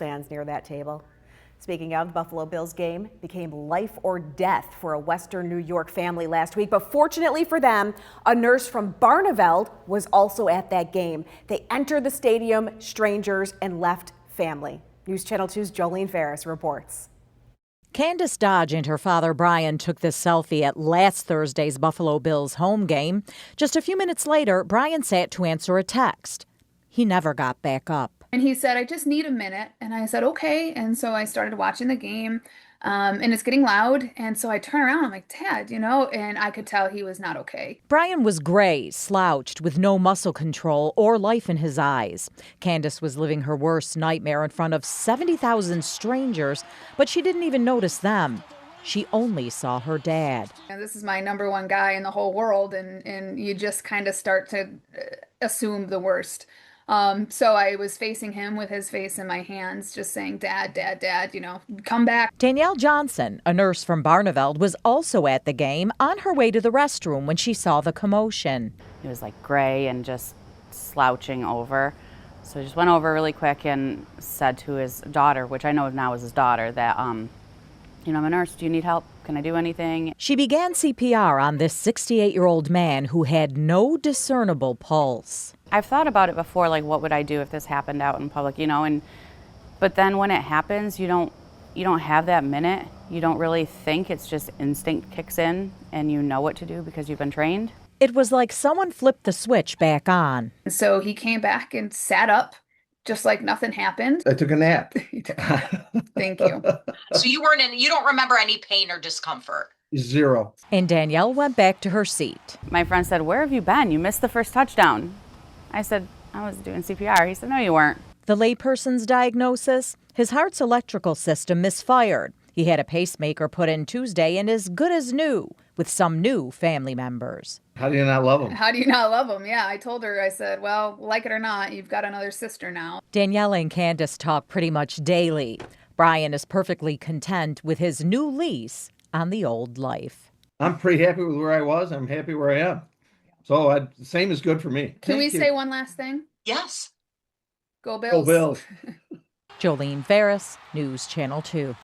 Stands near that table. Speaking of, Buffalo Bills game became life or death for a Western New York family last week, but fortunately for them, a nurse from Barneveld was also at that game. They entered the stadium strangers and left family. News Channel 2's Jolene Ferris reports. Candice Dodge and her father Brian took this selfie at last Thursday's Buffalo Bills home game. Just a few minutes later, Brian sat to answer a text. He never got back up. And he said, I just need a minute. And I said, okay. And so I started watching the game, and it's getting loud. And so I turn around, I'm like, Dad, and I could tell he was not okay. Brian was gray, slouched, with no muscle control or life in his eyes. Candice was living her worst nightmare in front of 70,000 strangers, but she didn't even notice them. She only saw her dad. And this is my number one guy in the whole world. And you just kind of start to assume the worst. So I was facing him with his face in my hands, just saying, Dad, Dad, Dad, come back. Danielle Johnson, a nurse from Barneveld, was also at the game on her way to the restroom when she saw the commotion. He was like gray and just slouching over. So I just went over really quick and said to his daughter, which I know now is his daughter, that, I'm a nurse. Do you need help? Can I do anything? She began CPR on this 68-year-old man who had no discernible pulse. I've thought about it before, like what would I do if this happened out in public, but then when it happens, you don't have that minute. You don't really think. It's just instinct kicks in and you know what to do because you've been trained. It was like someone flipped the switch back on. So he came back and sat up just like nothing happened. I took a nap. Thank you. So you don't remember any pain or discomfort? Zero. And Danielle went back to her seat. My friend said, "Where have you been? You missed the first touchdown." I said, "I was doing CPR." He said, "No, you weren't." The layperson's diagnosis? His heart's electrical system misfired. He had a pacemaker put in Tuesday and is good as new, with some new family members. How do you not love him? How do you not love him? Yeah, I told her, I said, well, like it or not, you've got another sister now. Danielle and Candice talk pretty much daily. Brian is perfectly content with his new lease on the old life. I'm pretty happy with where I was. I'm happy where I am. So same is good for me. Can we say one last thing? Yes. Go Bills. Go Bills. Jolene Ferris, News Channel 2.